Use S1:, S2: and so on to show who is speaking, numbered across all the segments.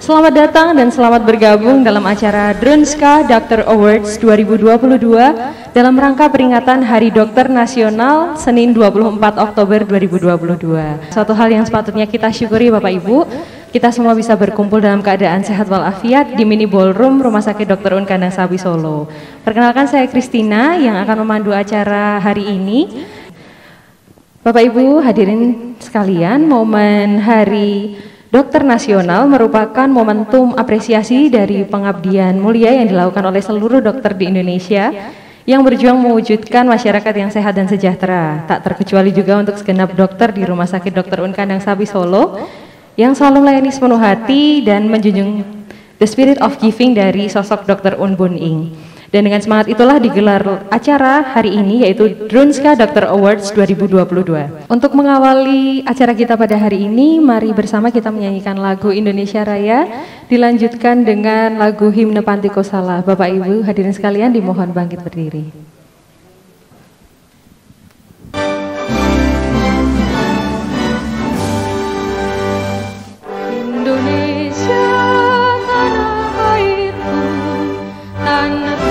S1: Selamat datang dan selamat bergabung dalam acara Drunska Doctor Awards 2022 dalam rangka peringatan Hari Dokter Nasional Senin 24 Oktober 2022. Suatu hal yang sepatutnya kita syukuri Bapak Ibu, kita semua bisa berkumpul dalam keadaan sehat walafiat di mini ballroom Rumah Sakit Dr. Un Kandang Sapi Solo. Perkenalkan, saya Christina yang akan memandu acara hari ini. Bapak Ibu hadirin sekalian, momen Hari Dokter Nasional merupakan momentum apresiasi dari pengabdian mulia yang dilakukan oleh seluruh dokter di Indonesia yang berjuang mewujudkan masyarakat yang sehat dan sejahtera. Tak terkecuali juga untuk segenap dokter di Rumah Sakit Dr. Un Kandang Sapi Solo yang selalu melayani sepenuh hati dan menjunjung the spirit of giving dari sosok Dr. Un Bun Ing. Dan dengan semangat itulah digelar acara hari ini, yaitu Drunska Doctor Awards 2022. Untuk mengawali acara kita pada hari ini, mari bersama kita menyanyikan lagu Indonesia Raya, dilanjutkan dengan lagu Himne Pantikosala. Bapak Ibu hadirin sekalian dimohon bangkit berdiri. Indonesia tanah airku, tanah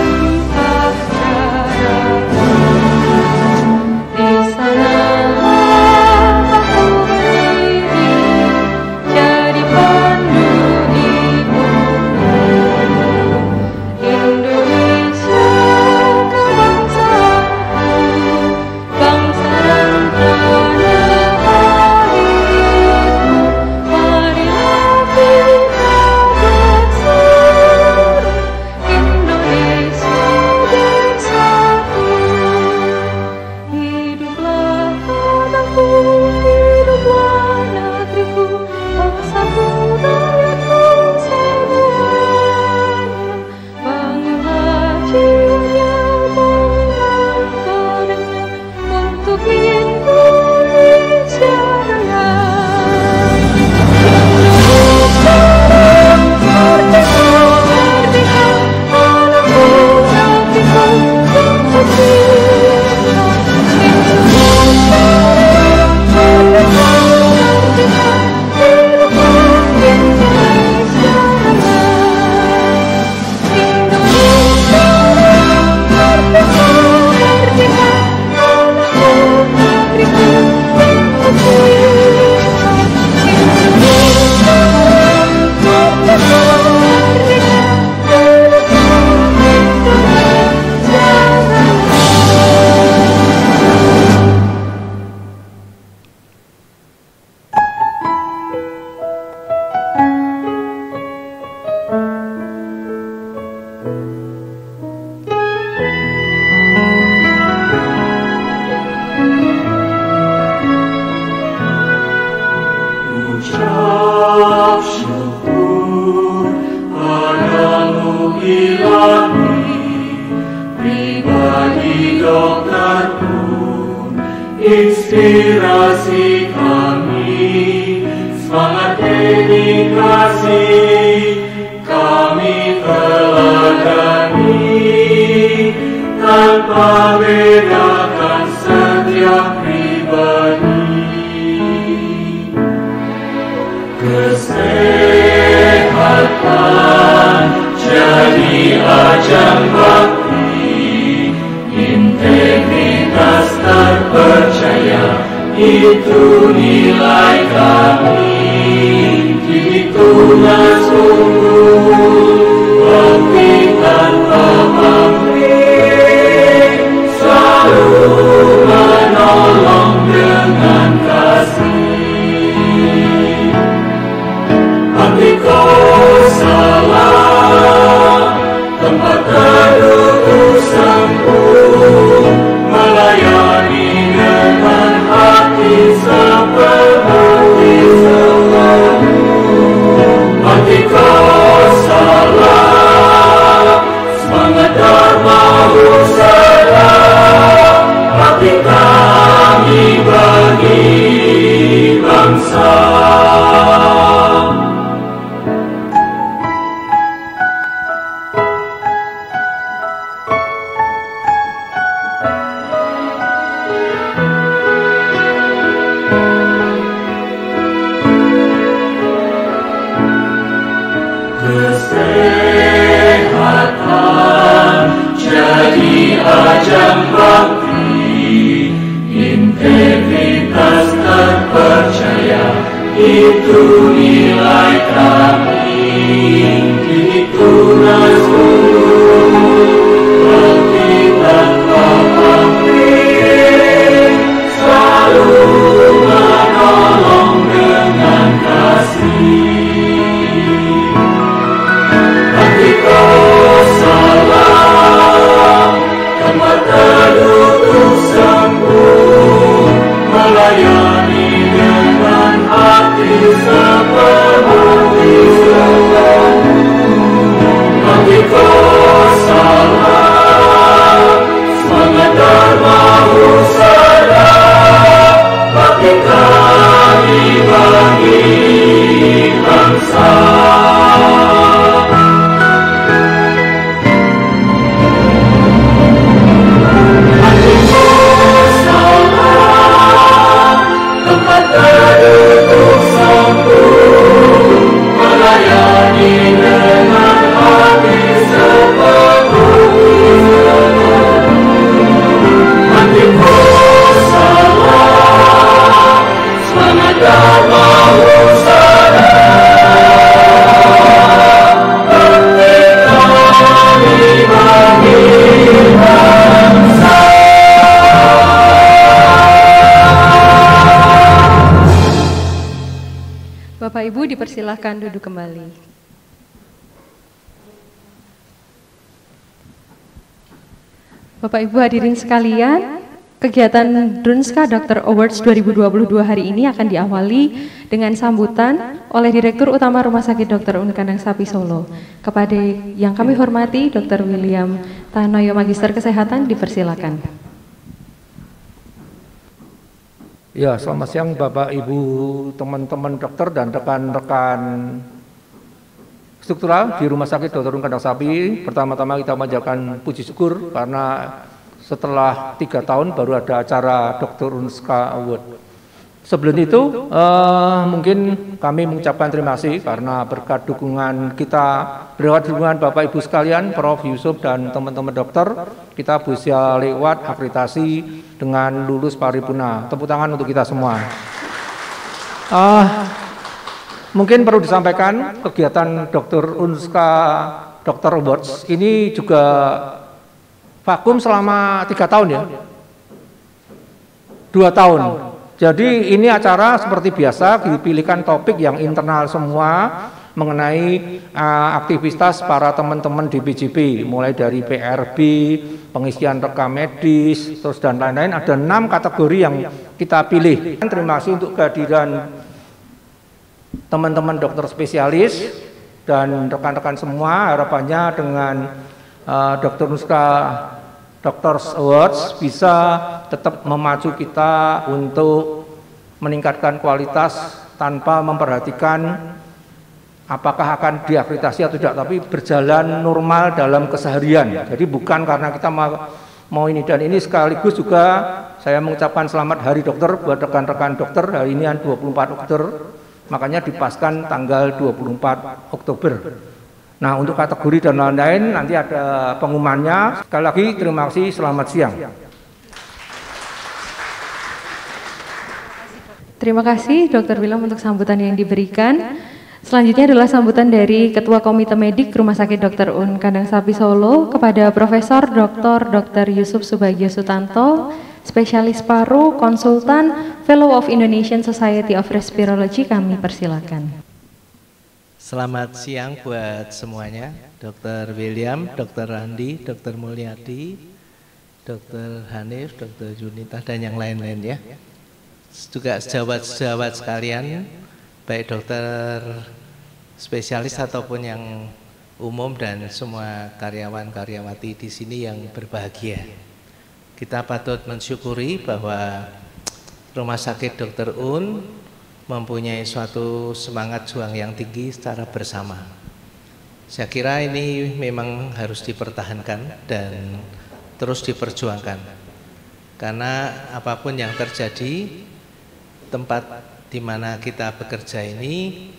S2: inspirasi kami, semangat dedikasi kami teladani, tanpa bedakan setiap pribadi. Kesehatan jadi ajang bakti, integritas terpercaya itu nilai kami. Itulah sungguh bakti tanpa pamrih, selalu menolong dengan kasih. Pantikosala, tempat teduh sembuh, melayani dengan hati sepenuh. Pantikosala. ajang bakti, integritas terpercaya, itu nilai kami. Itu Rasul, bakti tanpa pamrih, selalu menolong dengan kasih. Bakti salam, tempat teduh sempur, melayani dengan hati sepenuh sepenuh. Bakti salam, semangat dharma husada, bakti kami bagi bangsa. Melayani dengan hati sepenuh. Hatiku salam, semangat dharma husada, bakti kami bagi bangsa.
S1: Bapak Ibu dipersilahkan duduk kembali. Bapak Ibu hadirin sekalian, kegiatan Drunska Doctor Awards 2022 hari ini akan diawali dengan sambutan oleh Direktur Utama Rumah Sakit Dr. Un Kandang Sapi Solo. Kepada yang kami hormati Dr. William Tanoyo Magister Kesehatan dipersilakan.
S3: Ya, selamat siang Bapak Ibu, teman-teman dokter dan rekan-rekan struktural di Rumah Sakit Dr. Un Kandang Sapi. Pertama-tama kita mengucapkan puji syukur karena setelah 3 tahun baru ada acara Dr. Unska Award. Sebelum itu mungkin kami mengucapkan terima kasih karena berkat dukungan kita, berkat dukungan Bapak Ibu sekalian, Prof. Yusuf dan teman-teman dokter, kita bisa lewat akreditasi dengan lulus paripurna. Tepuk tangan untuk kita semua. Mungkin perlu disampaikan kegiatan Dr. Unska Dr. Awards ini juga vakum selama 3 tahun ya, 2 tahun. Jadi ini acara seperti biasa dipilihkan topik yang internal semua mengenai aktivitas para teman-teman di BJP, mulai dari PRB, pengisian rekam medis, terus dan lain-lain. Ada 6 kategori yang kita pilih. Terima kasih untuk kehadiran teman-teman dokter spesialis dan rekan-rekan semua. Harapannya dengan Dr. Unska Doctors Awards bisa tetap memacu kita untuk meningkatkan kualitas tanpa memperhatikan apakah akan diakreditasi atau tidak, tapi berjalan normal dalam keseharian. Jadi bukan karena kita mau ini dan ini, sekaligus juga saya mengucapkan selamat Hari Dokter buat rekan-rekan dokter. Hari ini 24 Oktober, makanya dipaskan tanggal 24 Oktober. Nah, untuk kategori dan lain-lain nanti ada pengumumannya. Sekali lagi terima kasih, selamat siang.
S1: Terima kasih Dr. William untuk sambutan yang diberikan. Selanjutnya adalah sambutan dari Ketua Komite Medik Rumah Sakit Dr. Un Kandang Sapi Solo kepada Profesor Dr. Yusuf Subagio Sutanto, Spesialis Paru, Konsultan, Fellow of Indonesian Society of Respirology. Kami persilakan.
S4: Selamat siang buat semuanya, Dr. William, Dr. Randi, Dr. Mulyadi, Dr. Hanif, Dr. Junita, dan yang lain-lain ya. Juga sejawat-sejawat sekalian, baik dokter spesialis ataupun yang umum dan semua karyawan-karyawati di sini yang berbahagia. Kita patut mensyukuri bahwa Rumah Sakit Dr. Un mempunyai suatu semangat juang yang tinggi secara bersama. Saya kira ini memang harus dipertahankan dan terus diperjuangkan. Karena apapun yang terjadi, tempat di mana kita bekerja ini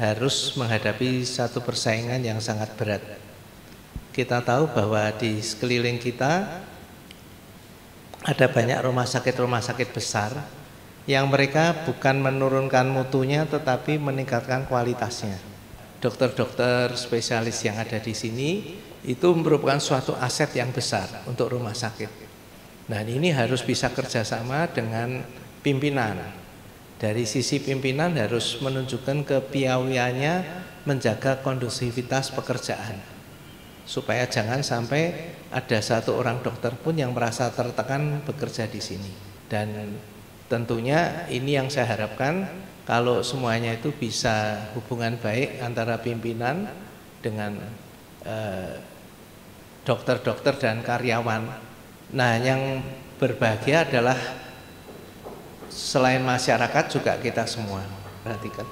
S4: harus menghadapi satu persaingan yang sangat berat. Kita tahu bahwa di sekeliling kita ada banyak rumah sakit besar yang mereka bukan menurunkan mutunya tetapi meningkatkan kualitasnya. Dokter-dokter spesialis yang ada di sini itu merupakan suatu aset yang besar untuk rumah sakit. Nah, ini harus bisa kerjasama dengan pimpinan. Dari sisi pimpinan harus menunjukkan kepiawaiannya menjaga kondusivitas pekerjaan, supaya jangan sampai ada satu orang dokter pun yang merasa tertekan bekerja di sini. Dan tentunya ini yang saya harapkan, kalau semuanya itu bisa hubungan baik antara pimpinan dengan dokter-dokter dan karyawan. Nah, yang berbahagia adalah selain masyarakat juga kita semua. Perhatikan,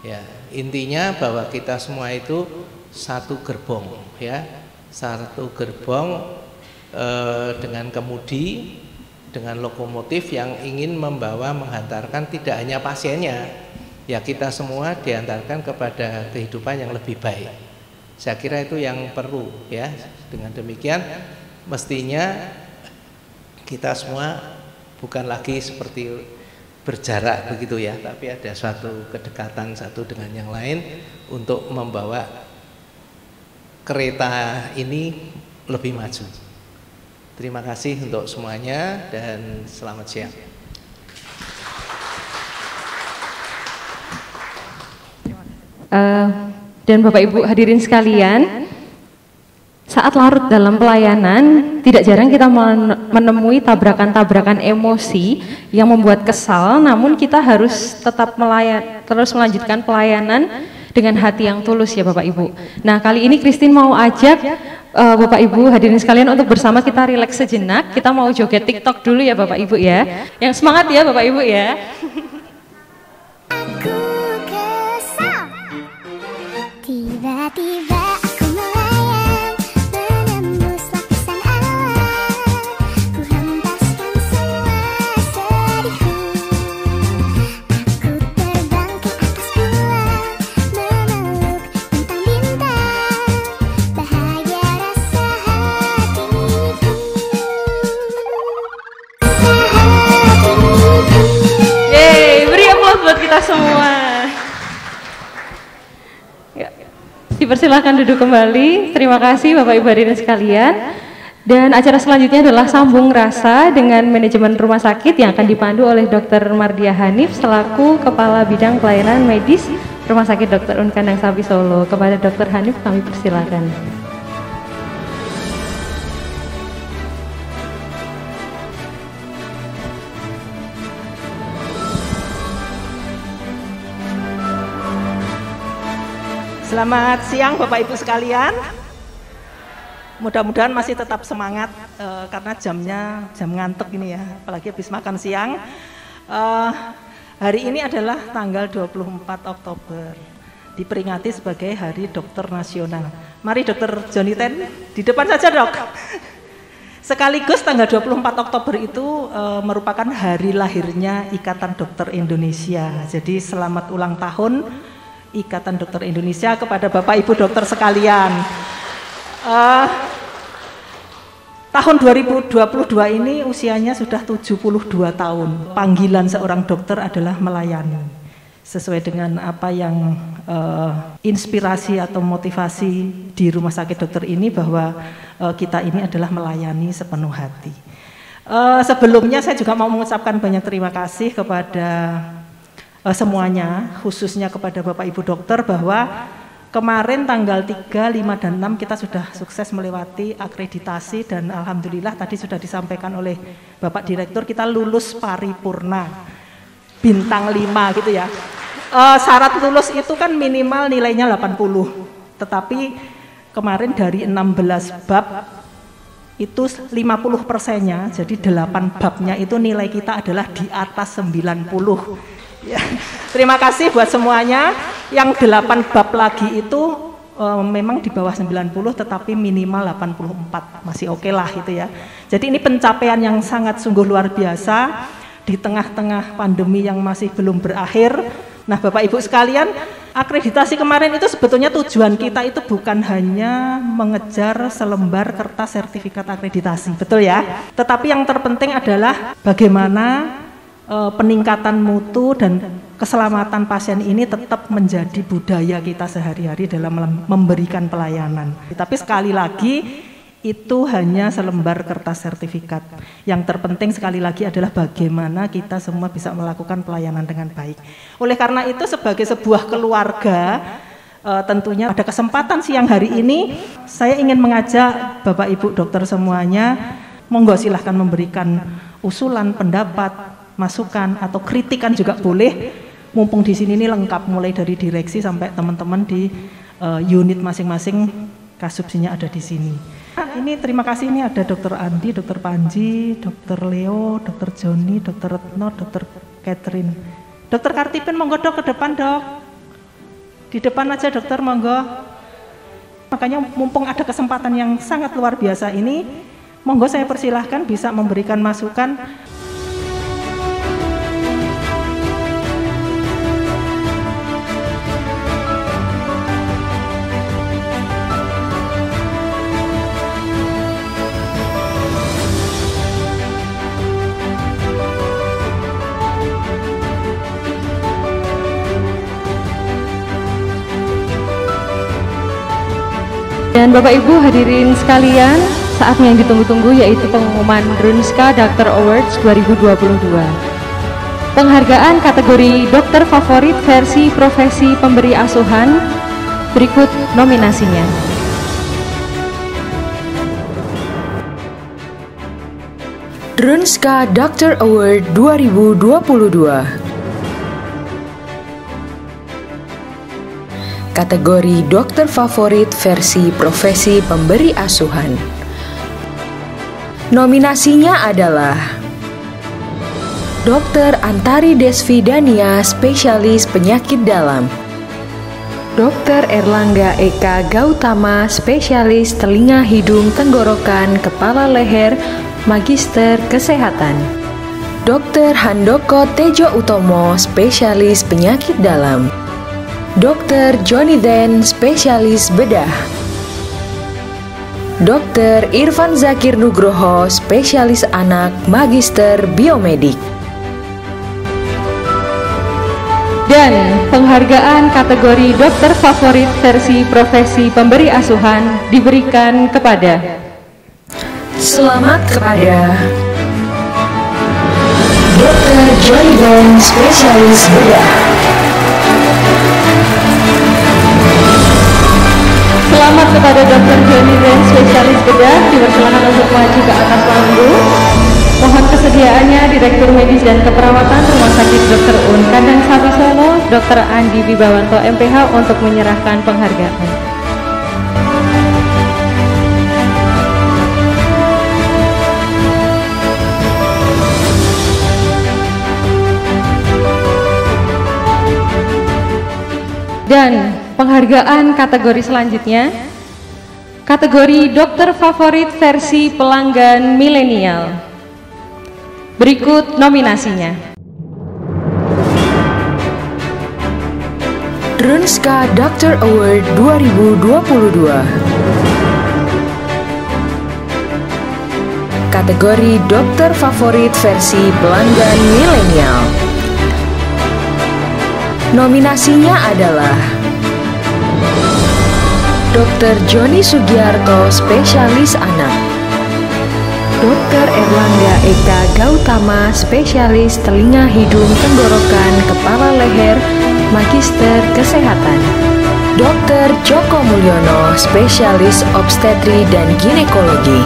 S4: ya, intinya bahwa kita semua itu satu gerbong, ya, satu gerbong dengan kemudi, dengan lokomotif yang ingin membawa, menghantarkan tidak hanya pasiennya, ya kita semua diantarkan kepada kehidupan yang lebih baik. Saya kira itu yang perlu, ya. Dengan demikian mestinya kita semua bukan lagi seperti berjarak begitu ya, tapi ada suatu kedekatan satu dengan yang lain untuk membawa kereta ini lebih maju. Terima kasih untuk semuanya dan selamat siang.
S1: Dan Bapak Ibu hadirin sekalian, saat larut dalam pelayanan, tidak jarang kita menemui tabrakan-tabrakan emosi yang membuat kesal, namun kita harus tetap terus melanjutkan pelayanan dengan hati yang tulus ya Bapak Ibu. Nah, kali ini Christine mau ajak Bapak Ibu hadirin sekalian untuk bersama kita rileks sejenak. Kita mau joget TikTok dulu ya Bapak Ibu ya. Yang semangat ya Bapak Ibu ya.
S5: Aku kesal, tiba-tiba aku melayang, menembus lapisan awan, ku hempaskan semua sedihku. Aku terbang ke atas bulan, memeluk bintang-bintang, bahagia rasa hatiku.
S1: Yeay, beri aplaus buat kita semua. Ya, dipersilahkan duduk kembali. Terima kasih Bapak Ibu hadirin sekalian. Dan acara selanjutnya adalah Sambung Rasa dengan manajemen rumah sakit yang akan dipandu oleh Dr. Mardia Hanif selaku Kepala Bidang Pelayanan Medis Rumah Sakit Dr. Un Kandang Sapi Solo. Kepada Dr. Hanif kami persilakan.
S6: Selamat siang Bapak Ibu sekalian. Mudah-mudahan masih tetap semangat karena jam ngantuk ini ya, apalagi habis makan siang. Hari ini adalah tanggal 24 Oktober, diperingati sebagai Hari Dokter Nasional. Mari Dokter Johnny Ten di depan saja dok. Sekaligus tanggal 24 Oktober itu merupakan hari lahirnya Ikatan Dokter Indonesia. Jadi selamat ulang tahun Ikatan Dokter Indonesia kepada Bapak Ibu dokter sekalian. Tahun 2022 ini usianya sudah 72 tahun. Panggilan seorang dokter adalah melayani. Sesuai dengan apa yang inspirasi atau motivasi di rumah sakit dokter ini, bahwa kita ini adalah melayani sepenuh hati. Sebelumnya saya juga mau mengucapkan banyak terima kasih kepada semuanya, khususnya kepada Bapak Ibu dokter, bahwa kemarin tanggal 3, 5, dan 6 kita sudah sukses melewati akreditasi dan alhamdulillah tadi sudah disampaikan oleh Bapak Direktur, kita lulus paripurna bintang 5 gitu ya. Syarat lulus itu kan minimal nilainya 80, tetapi kemarin dari 16 bab itu 50%-nya, jadi 8 babnya itu nilai kita adalah di atas 90. Ya, terima kasih buat semuanya. Yang 8 bab lagi itu memang di bawah 90 tetapi minimal 84, masih oke lah itu ya. Jadi ini pencapaian yang sangat sungguh luar biasa di tengah-tengah pandemi yang masih belum berakhir. Nah Bapak Ibu sekalian, Akreditasi kemarin itu sebetulnya tujuan kita itu bukan hanya mengejar selembar kertas sertifikat akreditasi, betul ya? Tetapi yang terpenting adalah bagaimana peningkatan mutu dan keselamatan pasien ini tetap menjadi budaya kita sehari-hari dalam memberikan pelayanan. Tapi sekali lagi itu hanya selembar kertas sertifikat. Yang terpenting sekali lagi adalah bagaimana kita semua bisa melakukan pelayanan dengan baik. Oleh karena itu sebagai sebuah keluarga, tentunya pada kesempatan siang hari ini saya ingin mengajak Bapak Ibu dokter semuanya, monggo silahkan memberikan usulan, pendapat, masukan atau kritikan juga boleh. Mumpung di sini ini lengkap mulai dari direksi sampai teman-teman di unit masing-masing, kasubsinya ada di sini. Ini terima kasih, ini ada Dr. Andi, Dr. Panji, Dr. Leo, Dr. Joni, Dr. Retno, Dr. Catherine. Dr. Kartipin monggo dok ke depan dok. Di depan aja dokter monggo. Makanya mumpung ada kesempatan yang sangat luar biasa ini, monggo saya persilahkan bisa memberikan masukan.
S1: Dan Bapak Ibu hadirin sekalian, saatnya yang ditunggu-tunggu yaitu pengumuman Drunska Doctor Awards 2022. Penghargaan kategori dokter favorit versi profesi pemberi asuhan, berikut nominasinya.
S7: Drunska Doctor Award 2022. Kategori dokter favorit versi profesi pemberi asuhan. Nominasinya adalah Dr. Antari Desvidania, spesialis penyakit dalam. Dr. Erlangga Eka Gautama, spesialis telinga, hidung, tenggorokan, kepala, leher, magister kesehatan. Dr. Handoko Tejo Utomo, spesialis penyakit dalam. Dr. Johnny Den, spesialis bedah. Dr. Irfan Zakir Nugroho, spesialis anak, magister biomedik.
S1: Dan penghargaan kategori dokter favorit versi profesi pemberi asuhan diberikan kepada
S7: Selamat kepada Dr. Johnny Den, spesialis bedah.
S1: Selamat kepada Dr. Johnny Den, spesialis bedah, dipersilakan untuk maju ke atas panggung. Mohon kesediaannya Direktur Medis dan Keperawatan Rumah Sakit Dr. Un Kandang Sapi Solo, Dr. Andi Wibawanto MPH untuk menyerahkan penghargaan. Dan penghargaan kategori selanjutnya, kategori dokter favorit versi pelanggan milenial. Berikut nominasinya.
S7: Drunska Doctor Award 2022. Kategori dokter favorit versi pelanggan milenial. Nominasinya adalah Dr. Joni Sugiarto, spesialis anak. Dr. Erlangga Eka Gautama, spesialis telinga, hidung, tenggorokan, kepala, leher, magister kesehatan. Dr. Joko Mulyono, spesialis obstetri dan ginekologi.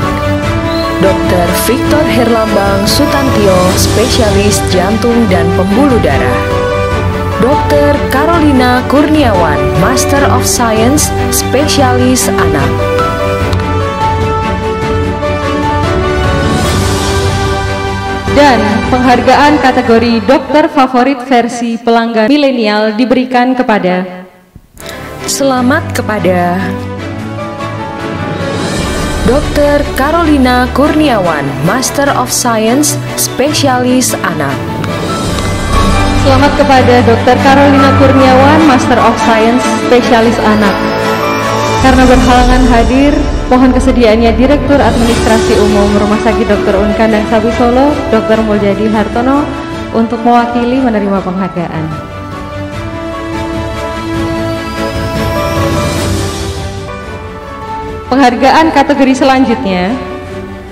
S7: Dr. Victor Herlambang Sutantio, spesialis jantung dan pembuluh darah. Dr. Carolina Kurniawan, Master of Science, spesialis anak.
S1: Dan penghargaan kategori dokter favorit versi pelanggan milenial diberikan kepada
S7: Selamat kepada Dr. Carolina Kurniawan, Master of Science, spesialis anak.
S1: Selamat kepada Dr. Carolina Kurniawan, Master of Science, spesialis anak. Karena berhalangan hadir, mohon kesediaannya Direktur Administrasi Umum Rumah Sakit Dr. Unkan dan Sabi Solo, Dr. Muljadi Hartono, untuk mewakili menerima penghargaan. Penghargaan kategori selanjutnya,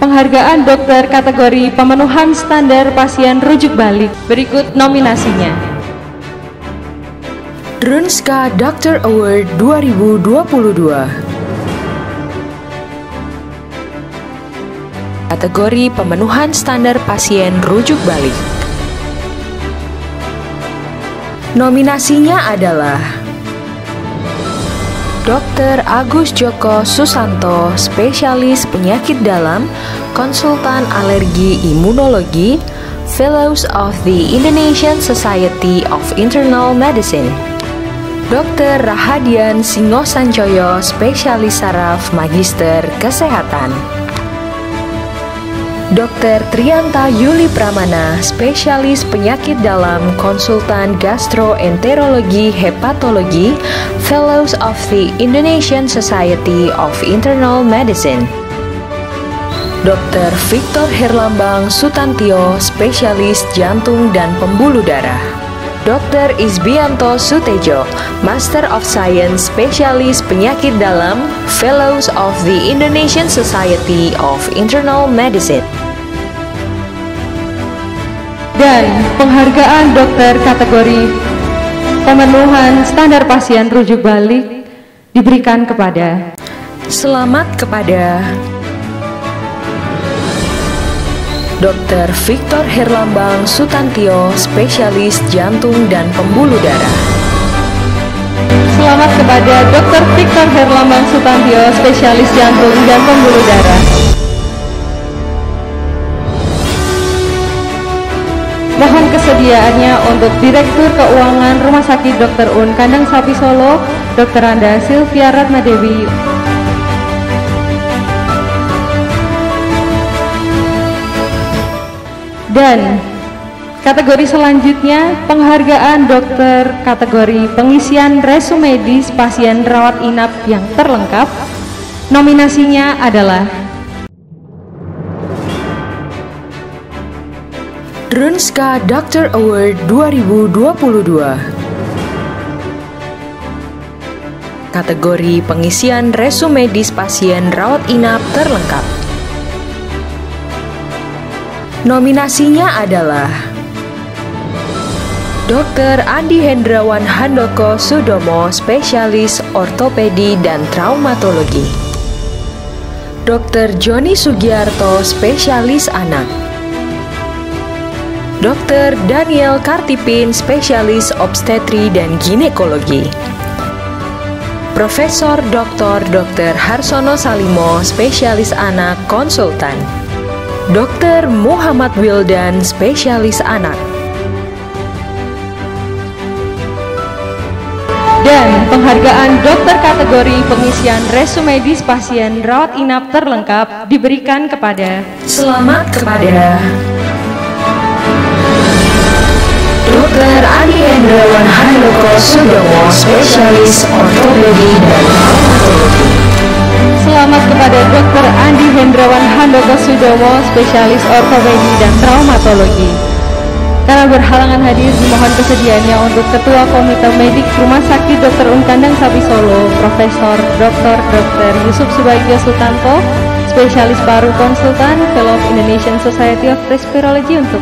S1: penghargaan dokter kategori pemenuhan standar pasien rujuk balik. Berikut nominasinya.
S7: Drunska Doctor Award 2022. Kategori pemenuhan standar pasien rujuk balik. Nominasinya adalah Dr. Agus Joko Susanto, spesialis penyakit dalam, konsultan alergi imunologi, Fellows of the Indonesian Society of Internal Medicine. Dr. Rahadian Singosancoyo, spesialis saraf, magister kesehatan. Dr. Trianta Yuli Pramana, spesialis penyakit dalam, konsultan gastroenterologi hepatologi, Fellows of the Indonesian Society of Internal Medicine. Dr. Victor Herlambang Sutantio, spesialis jantung dan pembuluh darah. Dr. Isbianto Sutejo, Master of Science, spesialis penyakit dalam, Fellows of the Indonesian Society of Internal Medicine.
S1: Dan penghargaan dokter kategori pemenuhan standar pasien rujuk balik diberikan kepada
S7: Selamat kepada Dr. Victor Herlambang Sutantio, spesialis jantung dan pembuluh darah.
S1: Selamat kepada Dr. Victor Herlambang Sutantio, spesialis jantung dan pembuluh darah. Mohon kesediaannya untuk Direktur Keuangan Rumah Sakit Dr. Un Kandang Sapi Solo, Dr. Anda Sylvia Ratmadewi. Dan kategori selanjutnya, penghargaan dokter kategori pengisian resume medis pasien rawat inap yang terlengkap. Nominasinya adalah
S7: Drunska Doctor Award 2022. Kategori pengisian resume medis pasien rawat inap terlengkap. Nominasinya adalah Dr. Andi Hendrawan Handoko Sudomo, spesialis ortopedi dan traumatologi. Dr. Joni Sugiarto, spesialis anak. Dr. Daniel Kartipin, spesialis obstetri dan ginekologi. Profesor Dr. Harsono Salimo, spesialis anak konsultan. Dr. Muhammad Wildan, spesialis anak.
S1: Dan penghargaan dokter kategori pengisian resume medis pasien rawat inap terlengkap diberikan kepada
S7: Selamat kepada Dr. Adi Hendrawan Handoko Sudomo, spesialis ortopedi dan traumatologi.
S1: Selamat kepada Dr. Andi Hendrawan Handoko Sudomo, spesialis ortopedi dan traumatologi. Karena berhalangan hadir, dimohon kesediaannya untuk Ketua Komite Medik Rumah Sakit Dr. Un Kandang Sapi Solo, Profesor Dr. Yusuf Subagio Sutanto, spesialis paru konsultan, Fellow of Indonesian Society of Respirology, untuk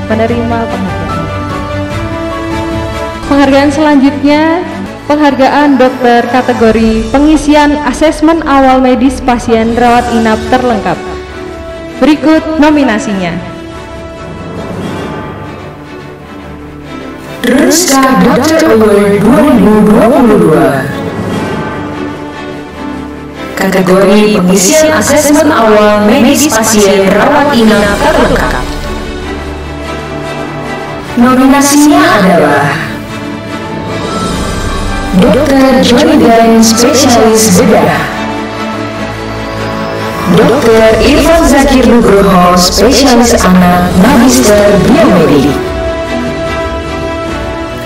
S1: menerima penghargaan. Penghargaan selanjutnya, penghargaan dokter kategori pengisian asesmen awal medis pasien rawat inap terlengkap. Berikut nominasinya.
S7: Drunska Doctor Award 2022. Kategori pengisian asesmen awal medis pasien rawat inap terlengkap. Nominasinya adalah Dr. Johnny Dan, spesialis bedah. Dr. Irfan Zakir Nugroho, spesialis anak, magister biomedik.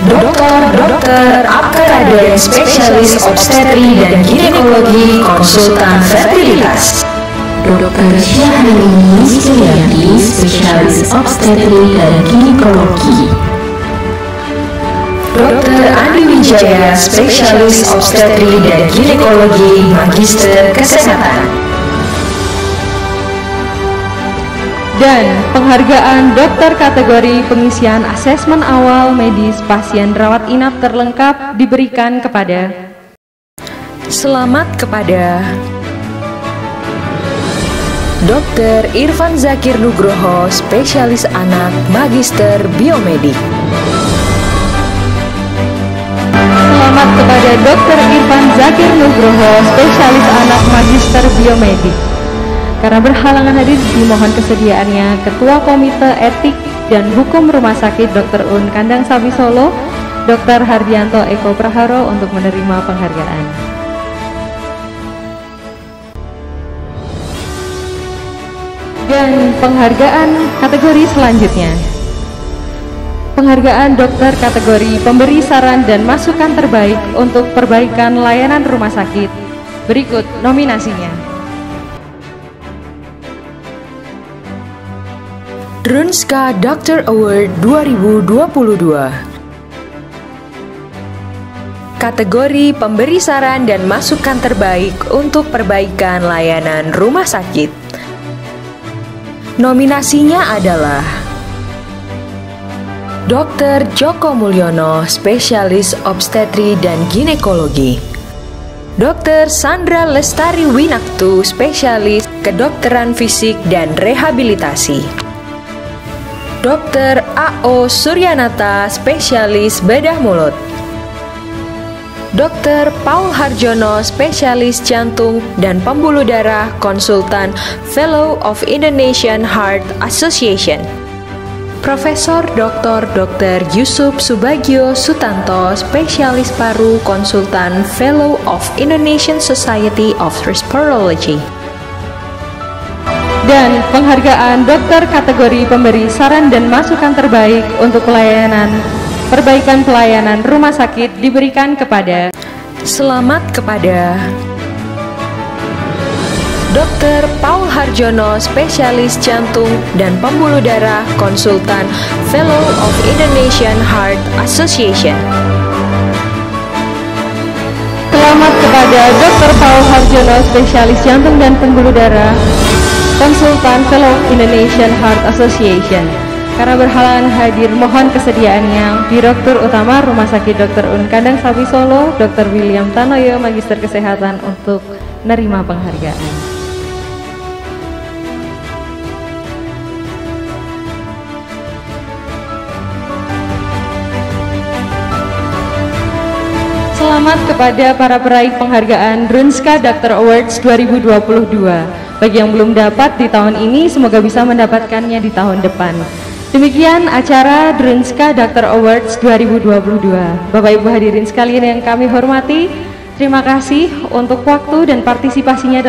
S7: Dokter Abkaraden spesialis obstetri dan ginekologi, konsultan fertilitas. Dr. Syahrini Suryati, spesialis obstetri dan ginekologi. Dr. Andi Wijaya, spesialis obstetri dan ginekologi, magister kesehatan.
S1: Dan penghargaan dokter kategori pengisian asesmen awal medis pasien rawat inap terlengkap diberikan kepada
S7: Selamat kepada Dr. Irfan Zakir Nugroho, spesialis anak, magister biomedik.
S1: Selamat kepada Dr. Irfan Zakir Nugroho, spesialis anak, magister biomedik. Karena berhalangan hadir, dimohon kesediaannya Ketua Komite Etik dan Hukum Rumah Sakit Dr. Un Kandang Sapi Solo, Dr. Hardianto Eko Praharo untuk menerima penghargaan. Dan penghargaan kategori selanjutnya, penghargaan dokter kategori pemberi saran dan masukan terbaik untuk perbaikan layanan rumah sakit. Berikut nominasinya.
S7: Drunska Doctor Award 2022. Kategori pemberi saran dan masukan terbaik untuk perbaikan layanan rumah sakit. Nominasinya adalah Dr. Joko Mulyono, spesialis obstetri dan ginekologi. Dr. Sandra Lestari Winaktu, spesialis kedokteran fisik dan rehabilitasi. Dr. A.O. Suryanata, spesialis bedah mulut. Dr. Paul Harjono, spesialis jantung dan pembuluh darah, konsultan Fellow of Indonesian Heart Association. Profesor Dr. Yusuf Subagio Sutanto, spesialis paru, konsultan Fellow of Indonesian Society of Respirology.
S1: Dan penghargaan dokter kategori pemberi saran dan masukan terbaik untuk perbaikan pelayanan rumah sakit diberikan kepada
S7: Selamat kepada Dr. Paul Harjono, spesialis jantung dan pembuluh darah, konsultan Fellow of Indonesian Heart Association.
S1: Selamat kepada Dr. Paul Harjono, spesialis jantung dan pembuluh darah, konsultan Fellow Indonesian Heart Association. Karena berhalangan hadir, mohon kesediaannya Direktur Utama Rumah Sakit Dr. Un Kandang Sapi Solo, Dr. William Tanoyo, Magister Kesehatan untuk menerima penghargaan. Selamat kepada para peraih penghargaan Drunska Doctor Awards 2022. Bagi yang belum dapat di tahun ini, semoga bisa mendapatkannya di tahun depan. Demikian acara Drunska Doctor Awards 2022. Bapak Ibu hadirin sekalian yang kami hormati, terima kasih untuk waktu dan partisipasinya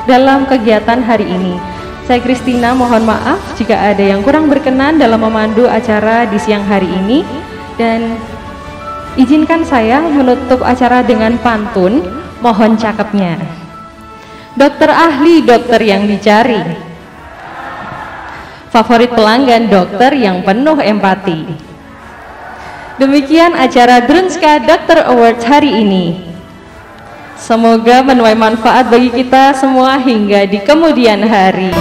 S1: dalam kegiatan hari ini. Saya Kristina mohon maaf jika ada yang kurang berkenan dalam memandu acara di siang hari ini, dan izinkan saya menutup acara dengan pantun mohon cakepnya. Dokter ahli, dokter yang dicari, favorit pelanggan, dokter yang penuh empati. Demikian acara Drunska Doctor Awards hari ini. Semoga menuai manfaat bagi kita semua hingga di kemudian hari.